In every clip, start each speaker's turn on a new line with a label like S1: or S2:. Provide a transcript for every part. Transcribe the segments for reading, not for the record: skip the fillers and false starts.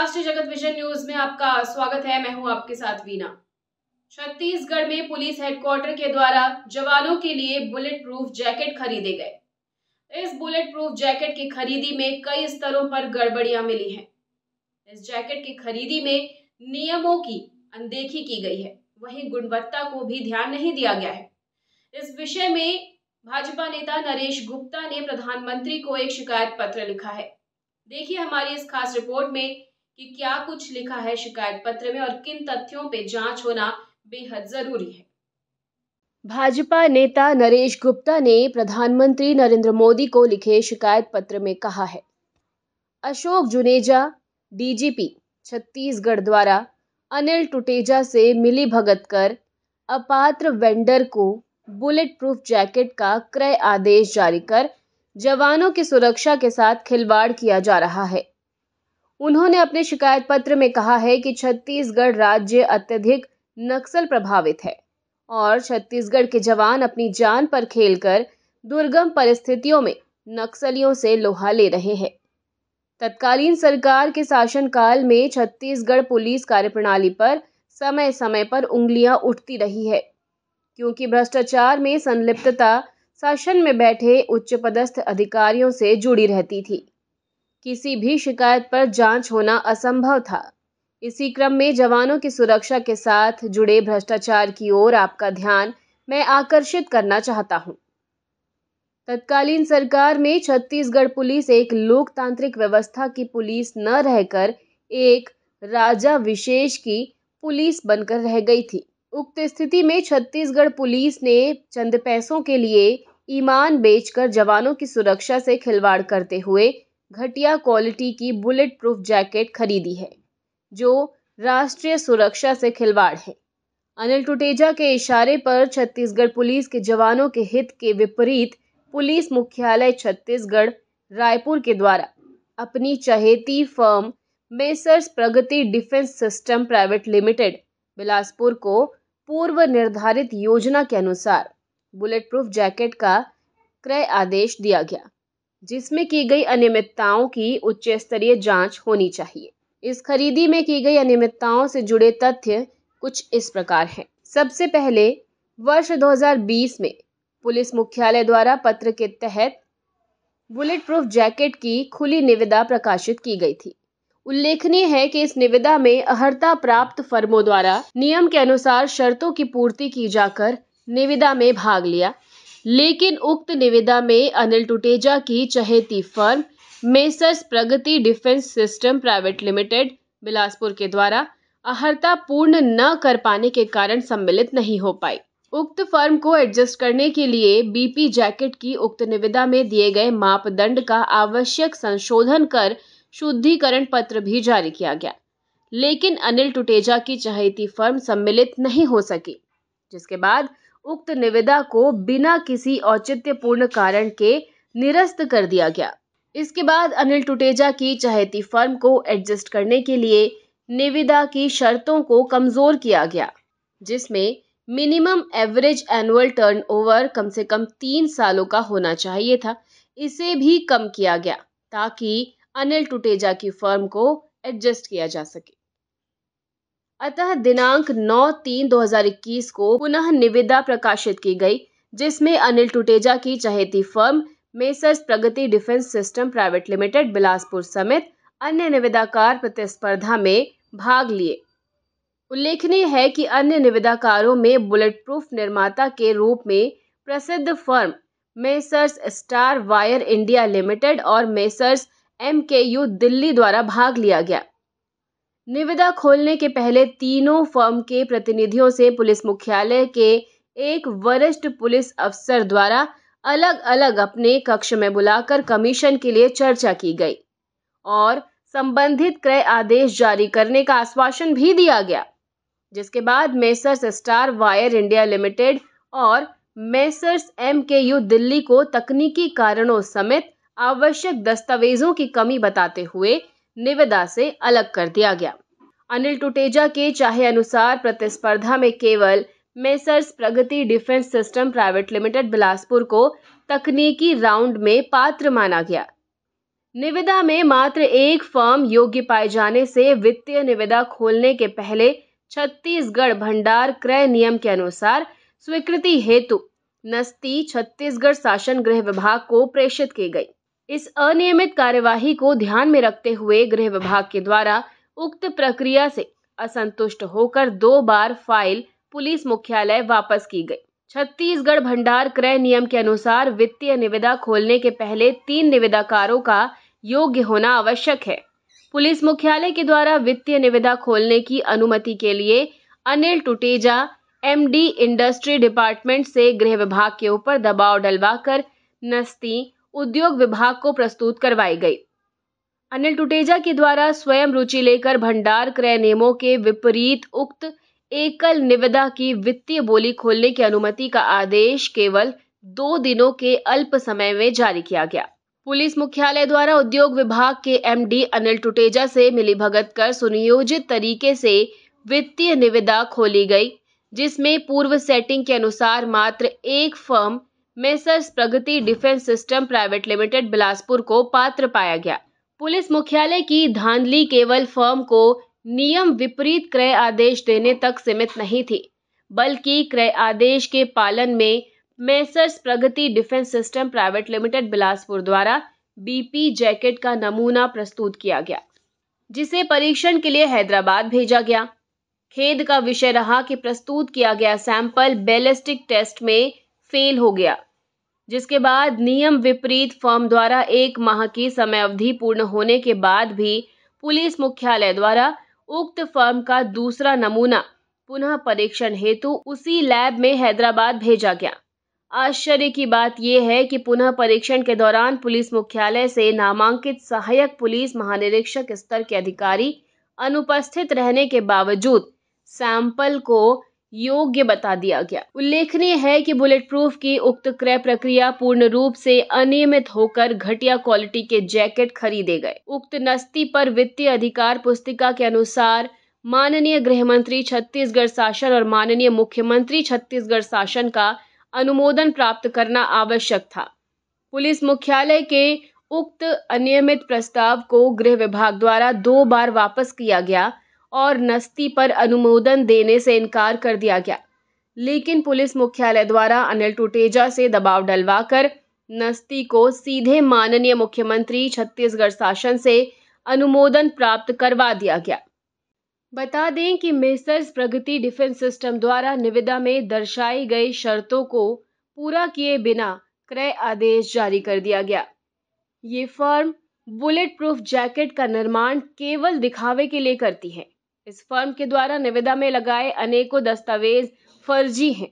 S1: राष्ट्रीय जगत vision news में आपका स्वागत है। मैं हूं आपके साथ वीना। छत्तीसगढ़ में पुलिस हेडक्वार्टर के द्वारा जवानों के लिए बुलेट प्रूफ जैकेट खरीदे गए। इस बुलेट प्रूफ जैकेट की खरीदी में कई स्तरों पर गड़बड़ियां मिली हैं। इस जैकेट की खरीदी में नियमों की अनदेखी की गई है, वहीं गुणवत्ता को भी ध्यान नहीं दिया गया है। इस विषय में भाजपा नेता नरेश गुप्ता ने प्रधानमंत्री को एक शिकायत पत्र लिखा है। देखिए हमारी इस खास रिपोर्ट में कि क्या कुछ लिखा है शिकायत पत्र में और किन तथ्यों पे जांच होना बेहद जरूरी है।
S2: भाजपा नेता नरेश गुप्ता ने प्रधानमंत्री नरेंद्र मोदी को लिखे शिकायत पत्र में कहा है, अशोक जुनेजा डीजीपी छत्तीसगढ़ द्वारा अनिल टुटेजा से मिलीभगत कर अपात्र वेंडर को बुलेट प्रूफ जैकेट का क्रय आदेश जारी कर जवानों की सुरक्षा के साथ खिलवाड़ किया जा रहा है। उन्होंने अपने शिकायत पत्र में कहा है कि छत्तीसगढ़ राज्य अत्यधिक नक्सल प्रभावित है और छत्तीसगढ़ के जवान अपनी जान पर खेलकर दुर्गम परिस्थितियों में नक्सलियों से लोहा ले रहे हैं। तत्कालीन सरकार के शासनकाल में छत्तीसगढ़ पुलिस कार्यप्रणाली पर समय समय पर उंगलियां उठती रही है, क्योंकि भ्रष्टाचार में संलिप्तता शासन में बैठे उच्च पदस्थ अधिकारियों से जुड़ी रहती थी। किसी भी शिकायत पर जांच होना असंभव था। इसी क्रम में जवानों की सुरक्षा के साथ जुड़े भ्रष्टाचार की ओर आपका ध्यान मैं आकर्षित करना चाहता हूं। तत्कालीन सरकार में छत्तीसगढ़ पुलिस एक लोकतांत्रिक व्यवस्था की पुलिस न रहकर एक राजा विशेष की पुलिस बनकर रह गई थी। उक्त स्थिति में छत्तीसगढ़ पुलिस ने चंद पैसों के लिए ईमान बेचकर जवानों की सुरक्षा से खिलवाड़ करते हुए घटिया क्वालिटी की बुलेट प्रूफ जैकेट खरीदी है, जो राष्ट्रीय सुरक्षा से खिलवाड़ है। अनिल टुटेजा के इशारे पर छत्तीसगढ़ पुलिस के जवानों के हित के विपरीत पुलिस मुख्यालय छत्तीसगढ़ रायपुर के द्वारा अपनी चहेती firm Messrs Pragati defence system private limited Bilaspur को पूर्व निर्धारित योजना के अनुसार बुलेट प्रूफ जैकेट का क्रय आदेश दिया गया, जिसमें की गई अनियमितताओं की उच्च स्तरीय जांच होनी चाहिए। इस खरीदी में की गई अनियमितताओं से जुड़े तथ्य कुछ इस प्रकार हैं। सबसे पहले वर्ष 2020 में पुलिस मुख्यालय द्वारा पत्र के तहत बुलेट प्रूफ जैकेट की खुली निविदा प्रकाशित की गई थी। उल्लेखनीय है कि इस निविदा में अर्हता प्राप्त फर्मों द्वारा नियम के अनुसार शर्तों की पूर्ति की जाकर निविदा में भाग लिया, लेकिन उक्त निविदा में अनिल टुटेजा की चहेती firm Messrs Pragati defence system private limited Bilaspur के द्वारा अर्हता पूर्ण न कर पाने के कारण सम्मिलित नहीं हो पाई। उक्त फर्म को एडजस्ट करने के लिए बीपी जैकेट की उक्त निविदा में दिए गए मापदंड का आवश्यक संशोधन कर शुद्धिकरण पत्र भी जारी किया गया, लेकिन अनिल टुटेजा की चहेती फर्म सम्मिलित नहीं हो सकी, जिसके बाद उक्त निविदा को बिना किसी औचित्यपूर्ण कारण के निरस्त कर दिया गया। इसके बाद अनिल टुटेजा की चहेती फर्म को एडजस्ट करने के लिए निविदा की शर्तों को कमजोर किया गया, जिसमें मिनिमम एवरेज एनुअल टर्नओवर कम से कम 3 सालों का होना चाहिए था। इसे भी कम किया गया ताकि अनिल टुटेजा की फर्म को एडजस्ट किया जा सके। अतः दिनांक 9/3/2021 को पुनः निविदा प्रकाशित की गई, जिसमें अनिल टुटेजा की चहेती firm Messrs Pragati defence system private limited Bilaspur समेत अन्य निविदाकार प्रतिस्पर्धा में भाग लिए। उल्लेखनीय है कि अन्य निविदाकारों में बुलेट प्रूफ निर्माता के रूप में प्रसिद्ध firm messrs star wire India limited और मेसर्स MKU दिल्ली द्वारा भाग लिया गया। निविदा खोलने के पहले तीनों फर्म के प्रतिनिधियों से पुलिस मुख्यालय के एक वरिष्ठ पुलिस अफसर द्वारा अलग अलग अपने कक्ष में बुलाकर कमीशन के लिए चर्चा की गई और संबंधित क्रय आदेश जारी करने का आश्वासन भी दिया गया, जिसके बाद messrs star wire India limited और मेसर्स MKU दिल्ली को तकनीकी कारणों समेत आवश्यक दस्तावेजों की कमी बताते हुए निविदा से अलग कर दिया गया। अनिल टुटेजा के चाहे अनुसार प्रतिस्पर्धा में केवल Messrs Pragati defence system private limited Bilaspur को तकनीकी राउंड में पात्र माना गया। निविदा में मात्र एक फर्म योग्य पाए जाने से वित्तीय निविदा खोलने के पहले छत्तीसगढ़ भंडार क्रय नियम के अनुसार स्वीकृति हेतु नस्ती छत्तीसगढ़ शासन गृह विभाग को प्रेषित की गई। इस अनियमित कार्यवाही को ध्यान में रखते हुए गृह विभाग के द्वारा उक्त प्रक्रिया से असंतुष्ट होकर 2 बार फाइल पुलिस मुख्यालय वापस की गई। छत्तीसगढ़ भंडार क्रय नियम के अनुसार वित्तीय निविदा खोलने के पहले 3 निविदाकारों का योग्य होना आवश्यक है। पुलिस मुख्यालय के द्वारा वित्तीय निविदा खोलने की अनुमति के लिए Anil Tuteja MD industry department से गृह विभाग के ऊपर दबाव डलवाकर नस्ती उद्योग विभाग को प्रस्तुत करवाई गई। अनिल टुटेजा के द्वारा स्वयं रुचि लेकर भंडार क्रय नियमों के विपरीत उक्त एकल निविदा की वित्तीय बोली खोलने की अनुमति का आदेश केवल 2 दिनों के अल्प समय में जारी किया गया। पुलिस मुख्यालय द्वारा उद्योग विभाग के एमडी अनिल टुटेजा से मिलीभगत कर सुनियोजित तरीके से वित्तीय निविदा खोली गई, जिसमें पूर्व सेटिंग के अनुसार मात्र एक firm Messrs Pragati defence system private limited Bilaspur को पात्र पाया गया। पुलिस मुख्यालय की धांधली केवल फर्म को नियम विपरीत क्रय आदेश देने तक सीमित नहीं थी, बल्कि क्रय आदेश के पालन में Messrs Pragati defence system private limited Bilaspur द्वारा बीपी जैकेट का नमूना प्रस्तुत किया गया, जिसे परीक्षण के लिए हैदराबाद भेजा गया। खेद का विषय रहा कि प्रस्तुत किया गया सैंपल बैलिस्टिक टेस्ट में फेल हो गया, जिसके बाद नियम विपरीत फर्म द्वारा 1 माह की समय अवधि पूर्ण होने के बाद भी पुलिस मुख्यालय द्वारा उक्त फर्म का दूसरा नमूना पुनः परीक्षण हेतु उसी लैब में हैदराबाद भेजा गया। आश्चर्य की बात यह है कि पुनः परीक्षण के दौरान पुलिस मुख्यालय से नामांकित सहायक पुलिस महानिरीक्षक स्तर के अधिकारी अनुपस्थित रहने के बावजूद सैंपल को योग्य बता दिया गया। उल्लेखनीय है कि बुलेट प्रूफ की उक्त क्रय प्रक्रिया पूर्ण रूप से अनियमित होकर घटिया क्वालिटी के जैकेट खरीदे गए। उक्त नस्ती पर वित्तीय अधिकार पुस्तिका के अनुसार माननीय गृह मंत्री छत्तीसगढ़ शासन और माननीय मुख्यमंत्री छत्तीसगढ़ शासन का अनुमोदन प्राप्त करना आवश्यक था। पुलिस मुख्यालय के उक्त अनियमित प्रस्ताव को गृह विभाग द्वारा 2 बार वापस किया गया और नस्ती पर अनुमोदन देने से इनकार कर दिया गया, लेकिन पुलिस मुख्यालय द्वारा अनिल टुटेजा से दबाव डलवाकर नस्ती को सीधे माननीय मुख्यमंत्री छत्तीसगढ़ शासन से अनुमोदन प्राप्त करवा दिया गया। बता दें कि मेसर्स प्रगति डिफेंस सिस्टम द्वारा निविदा में दर्शाई गई शर्तों को पूरा किए बिना क्रय आदेश जारी कर दिया गया। ये फर्म बुलेट प्रूफ जैकेट का निर्माण केवल दिखावे के लिए करती है। इस फर्म के द्वारा निविदा में लगाए अनेकों दस्तावेज फर्जी हैं।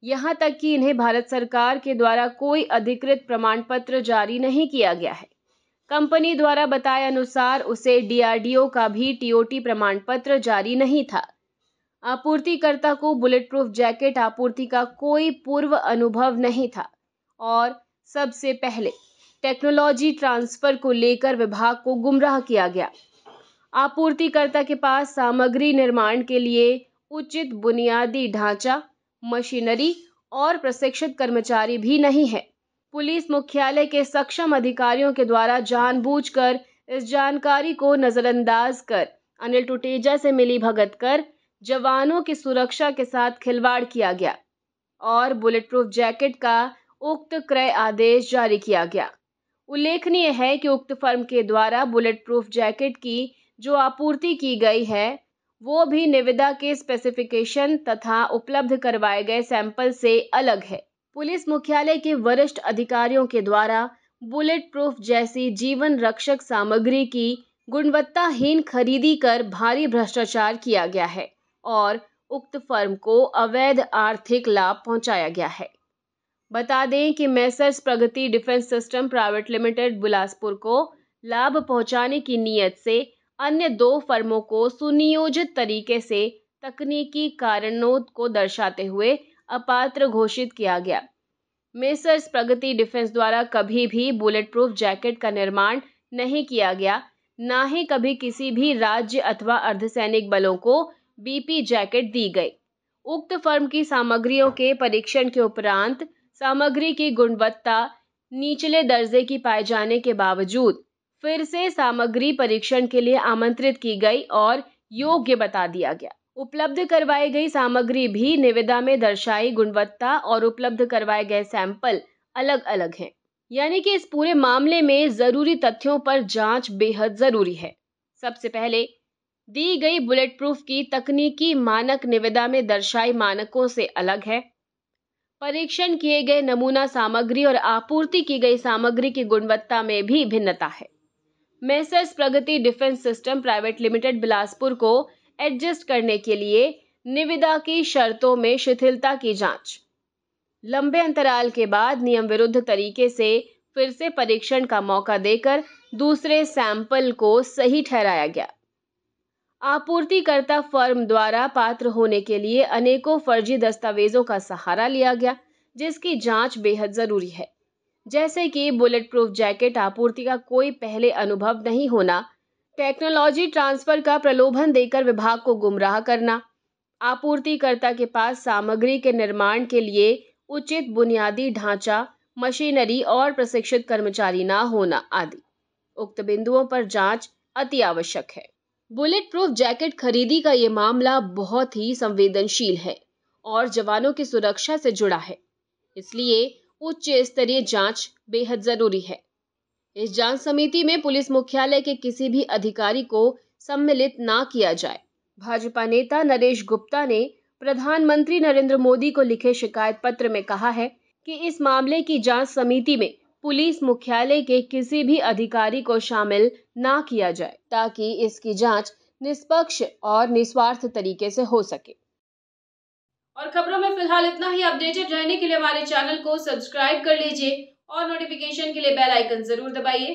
S2: यहाँ तक कि इन्हें भारत सरकार के द्वारा कोई अधिकृत प्रमाण पत्र जारी नहीं किया गया है। कंपनी द्वारा बताए अनुसार उसे डीआरडीओ का भी टीओटी प्रमाण पत्र जारी नहीं था। आपूर्तिकर्ता को बुलेट प्रूफ जैकेट आपूर्ति का कोई पूर्व अनुभव नहीं था और सबसे पहले टेक्नोलॉजी ट्रांसफर को लेकर विभाग को गुमराह किया गया। आपूर्तिकर्ता के पास सामग्री निर्माण के लिए उचित बुनियादी ढांचा, मशीनरी और प्रशिक्षित कर्मचारी भी नहीं है। पुलिस मुख्यालय के सक्षम अधिकारियों के द्वारा जानबूझकर इस जानकारी को नजरअंदाज कर अनिल टुटेजा से मिलीभगत कर जवानों की सुरक्षा के साथ खिलवाड़ किया गया और बुलेट प्रूफ जैकेट का उक्त क्रय आदेश जारी किया गया। उल्लेखनीय है कि उक्त फर्म के द्वारा बुलेट प्रूफ जैकेट की जो आपूर्ति की गई है वो भी निविदा के स्पेसिफिकेशन तथा उपलब्ध करवाए गए सैंपल से अलग है। पुलिस मुख्यालय के वरिष्ठ अधिकारियों के द्वारा बुलेट प्रूफ जैसी जीवन रक्षक सामग्री की गुणवत्ताहीन खरीदी कर भारी भ्रष्टाचार किया गया है और उक्त फर्म को अवैध आर्थिक लाभ पहुंचाया गया है। बता दें कि Messrs Pragati defence system private limited Bilaspur को लाभ पहुंचाने की नीयत से अन्य 2 फर्मों को सुनियोजित तरीके से तकनीकी कारणों को दर्शाते हुए अपात्र घोषित किया गया। मेसर्स प्रगति डिफेंस द्वारा कभी भी बुलेट प्रूफ जैकेट का निर्माण नहीं किया गया, ना ही कभी किसी भी राज्य अथवा अर्धसैनिक बलों को बीपी जैकेट दी गई। उक्त फर्म की सामग्रियों के परीक्षण के उपरांत सामग्री की गुणवत्ता निचले दर्जे की पाए जाने के बावजूद फिर से सामग्री परीक्षण के लिए आमंत्रित की गई और योग्य बता दिया गया। उपलब्ध करवाई गई सामग्री भी निविदा में दर्शाई गुणवत्ता और उपलब्ध करवाए गए सैंपल अलग अलग हैं। यानी कि इस पूरे मामले में जरूरी तथ्यों पर जांच बेहद जरूरी है। सबसे पहले दी गई बुलेट प्रूफ की तकनीकी मानक निविदा में दर्शाई मानकों से अलग है। परीक्षण किए गए नमूना सामग्री और आपूर्ति की गई सामग्री की गुणवत्ता में भी भिन्नता है। Messrs Pragati defence system private limited Bilaspur को एडजस्ट करने के लिए निविदा की शर्तों में शिथिलता की जांच। लंबे अंतराल के बाद नियम विरुद्ध तरीके से फिर से परीक्षण का मौका देकर दूसरे सैंपल को सही ठहराया गया। आपूर्तिकर्ता फर्म द्वारा पात्र होने के लिए अनेकों फर्जी दस्तावेजों का सहारा लिया गया, जिसकी जांच बेहद जरूरी है, जैसे कि बुलेट प्रूफ जैकेट आपूर्ति का कोई पहले अनुभव नहीं होना, टेक्नोलॉजी ट्रांसफर का प्रलोभन देकर विभाग को गुमराह करना, आपूर्तिकर्ता के पास सामग्री के निर्माण के लिए उचित बुनियादी ढांचा, मशीनरी और प्रशिक्षित कर्मचारी न होना आदि। उक्त बिंदुओं पर जांच अति आवश्यक है। बुलेट प्रूफ जैकेट खरीदी का ये मामला बहुत ही संवेदनशील है और जवानों की सुरक्षा से जुड़ा है, इसलिए उच्च स्तरीय जांच बेहद जरूरी है। इस जांच समिति में पुलिस मुख्यालय के किसी भी अधिकारी को सम्मिलित ना किया जाए। भाजपा नेता नरेश गुप्ता ने प्रधानमंत्री नरेंद्र मोदी को लिखे शिकायत पत्र में कहा है कि इस मामले की जांच समिति में पुलिस मुख्यालय के किसी भी अधिकारी को शामिल ना किया जाए, ताकि इसकी जांच निष्पक्ष और निस्वार्थ तरीके से हो सके।
S1: और खबरों में फिलहाल इतना ही। अपडेटेड रहने के लिए हमारे चैनल को सब्सक्राइब कर लीजिए और नोटिफिकेशन के लिए बेल आइकन जरूर दबाइए।